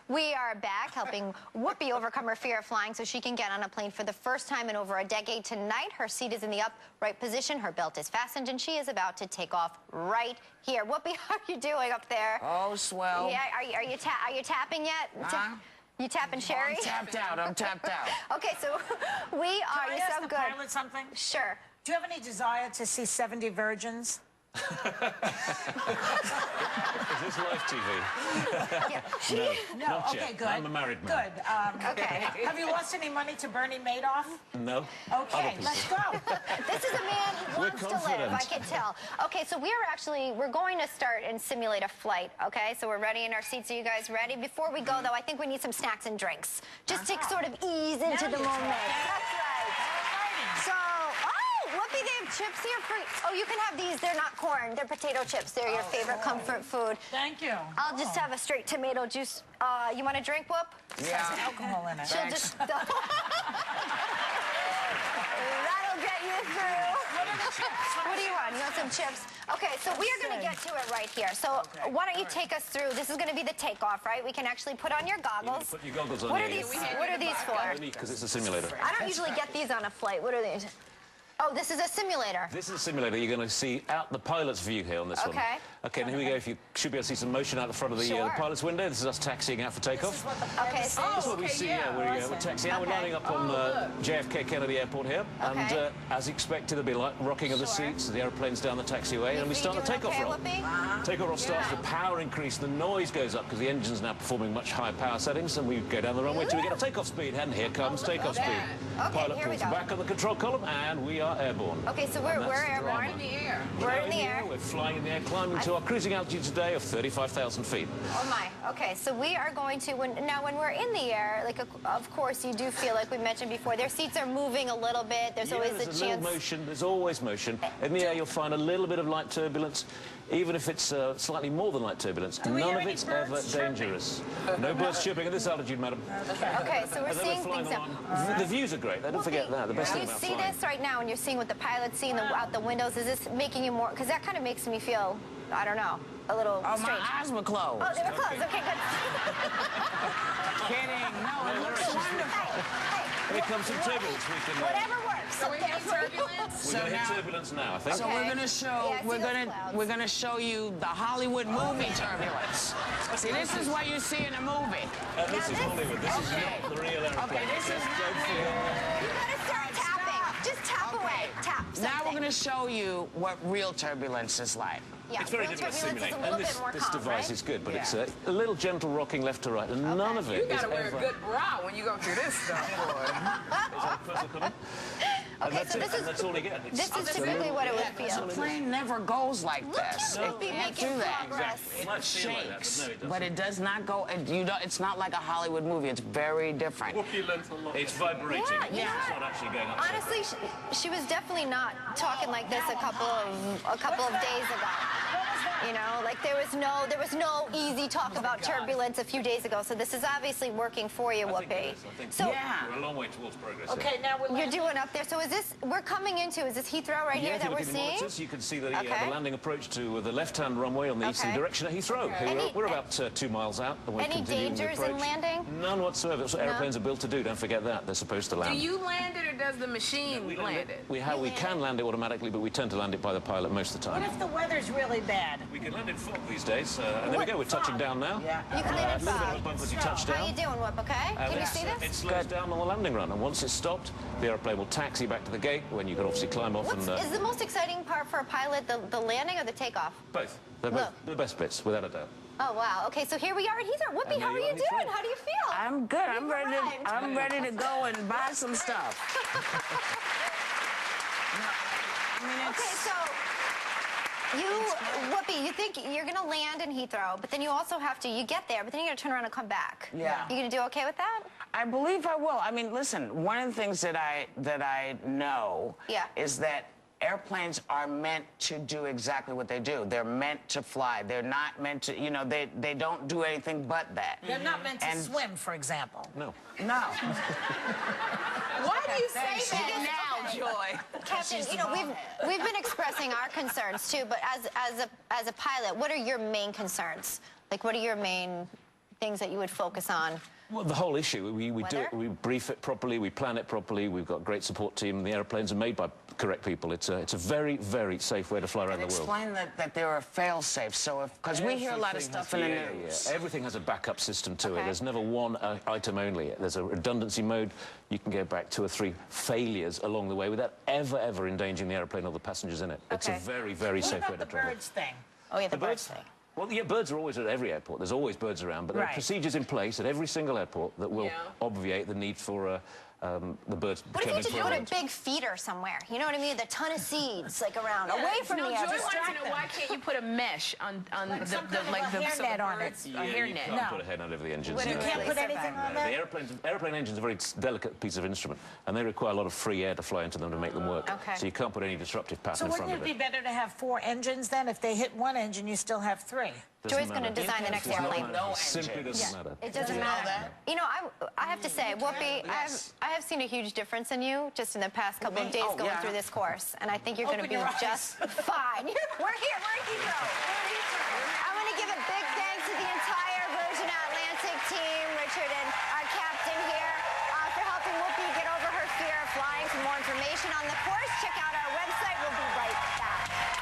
We are back helping Whoopi overcome her fear of flying so she can get on a plane for the first time in over a decade. Tonight, her seat is in the upright position, her belt is fastened, and she is about to take off right here. Whoopi, how are you doing up there? Oh, swell. Yeah, are you tapping yet? You tapping Sherry? I'm tapped out. I'm tapped out. Okay, so we are. Can I ask the pilot something? Sure. Do you have any desire to see 70 virgins? Is this live TV? Yeah. No. Not Okay, yet. good. I'm a married man. Good. Okay. Have you lost any money to Bernie Madoff? No. Okay, let's go. This is a man who wants to live, I can tell. Okay, so we're going to start and simulate a flight, okay? So we're ready in our seats. Are you guys ready? Before we go, though, I think we need some snacks and drinks. Just to sort of ease into the moment. That's right. So, Whoopi, they have chips here for you. Oh, you can have these. They're not corn. They're potato chips. They're your favorite comfort food. Thank you. I'll just have a straight tomato juice. You want a drink, Whoop? Yeah. There's alcohol in it. She'll just... That'll get you through. What do you want? You want some chips? Okay, so we are going to get to it right here. So why don't you take us through? This is going to be the takeoff, right? We can actually put on your goggles. Put your goggles on. What are these for? Because it's a simulator. I don't usually get these on a flight. What are these? Oh, this is a simulator. This is a simulator. You're going to see out the pilot's view here on this one. Okay. Okay, and here we go. If you should be able to see some motion out the front of the pilot's window. This is us taxiing out for takeoff. Okay, so This is what we see. We're taxiing out. We're lining up on JFK Kennedy Airport here. Okay. And as expected, there'll be light rocking of the seats. The aeroplane's down the taxiway, and we start the takeoff roll. Takeoff roll starts, the power increase, the noise goes up because the engine's now performing much higher power settings, and we go down the runway till we get a takeoff speed. And here comes takeoff speed. Okay, Pilot here we pulls go. back on the control column, and we are airborne. Okay, so we're airborne. We're in the air. We're flying in the air, climbing to our cruising altitude today of 35,000 feet. Oh my. Okay, so we are going to when we're in the air, like of course you do feel like we mentioned before, their seats are moving a little bit. There's always the chance. Little motion. There's always motion. In the air, you'll find a little bit of light turbulence, even if it's slightly more than light turbulence. None of it's ever dangerous. No birds chirping at this altitude, madam. Okay, so we're seeing things now. The views are great. Don't forget that. The best thing about flying. You see this right now, and you're seeing what the pilot's seeing out the windows. Is this making you more? Because that kind of makes me feel, I don't know, a little strange. My eyes were closed. Oh, they were closed. Okay, good. Kidding. No, it looks wonderful. Here comes some turbulence. Whatever works. So we hit turbulence? We're going to hit turbulence now, I think. So we're gonna show we're gonna show you the Hollywood movie turbulence. See, this is what you see in a movie. This is Hollywood. This is not the real airplane. Okay, this is not You gotta start tapping. Just tap away. Tap. Now we're gonna show you what real turbulence is like. Yeah, It's very real difficult to turbulence is simulate. a little And bit more this calm, device right? is good, but Yeah. it's a little gentle rocking left to right, and none of it You is gotta wear a ever... good bra when you go through this stuff, boy. Okay, so that's all you get. this is typically what it would feel. The plane never goes like this. Look, It Whoopi can't making do that. progress. It might feel like that, but Shakes, no, it doesn't. but it does not go. It's not like a Hollywood movie. It's very different. It's vibrating. Yeah. It's not actually going up. Honestly, she was definitely not talking like this a couple of days ago. You know, like there was no easy talk about turbulence a few days ago. So this is obviously working for you, Whoopi. So We're a long way towards progress. Okay, now we're you're doing up there. So is this we're coming into? Is this Heathrow right here that we're seeing? You can see the Okay. landing approach to the left-hand runway on the eastern Okay. direction at Heathrow. Here we're about 2 miles out. And we're Any continuing the dangers in approach. landing? None whatsoever. That's what airplanes are built to do. Don't forget that. They're supposed to land. Do you land it or does the machine land it? We can land it automatically, but we tend to land it by the pilot most of the What time. if the weather's really bad? We can land in fog these days. And there we go. We're touching down now. Yeah. You can land in A little bit of a fog. bump as you touch How you down. doing, Whoop? Okay. Can you see It this? slows down on the landing run, and once it's stopped, the airplane will taxi back to the gate when you can obviously climb off and... Is the most exciting part for a pilot the landing or the takeoff? Both. They're both the best bits, without a doubt. Oh wow. Okay, so here we are at Heathrow. Whoopi, And how are there you you are, doing? Heathrow. How do you feel? I'm good. I'm arrived. ready to go and buy some stuff. I mean, Okay, so Whoopi, you think you're gonna land in Heathrow, but then you also have to, you get there, but then you gotta turn around and come back. Yeah. You gonna do okay with that? I believe I will. I mean, listen, one of the things that I know is that airplanes are meant to do exactly what they do. They're meant to fly. They're not meant to, you know, they don't do anything but that. They're not meant to swim, for example. No. No. Why do you say that now, Joy? Captain, you know, we've been expressing our concerns too, but as a pilot, what are your main concerns? Like, what are your main things that you would focus on? Well, the whole issue, we do it, we brief it properly, we plan it properly, we've got a great support team, the airplanes are made by correct people. It's a very, very safe way to fly around the world. Explain that there are fail-safes, so because we hear a lot of stuff in the news. Yeah. Everything has a backup system to it. There's never one item only. There's a redundancy mode. You can go back 2 or 3 failures along the way without ever endangering the airplane or the passengers in it. It's a very, very safe way to travel. What about the birds thing? Oh, yeah, the birds thing. Well, yeah, birds are always at every airport. There's always birds around, but there are procedures in place at every single airport that will obviate the need for the birds. What if you just put a big feeder somewhere? You know what I mean? A ton of seeds, like around, away from the air. Joy wants to know why can't you put a mesh on like the hairnet on it? Yeah, you can't put a hairnet over the engines. You can't put anything on there? The airplane engines are a very delicate piece of instrument, and they require a lot of free air to fly into them to make them work. So you can't put any disruptive pattern in front of it. So wouldn't it be better to have 4 engines then? If they hit 1 engine, you still have 3. Joy's going to design the next airplane. It simply doesn't matter. It doesn't matter. You know, I have to say, Whoopi, I have seen a huge difference in you just in the past couple of days going through this course, and I think you're going to be just fine. We're here. We're in Heathrow. I want to give a big thanks to the entire Virgin Atlantic team, Richard and our captain here, for helping Whoopi get over her fear of flying. For more information on the course, check out our website. We'll be right back.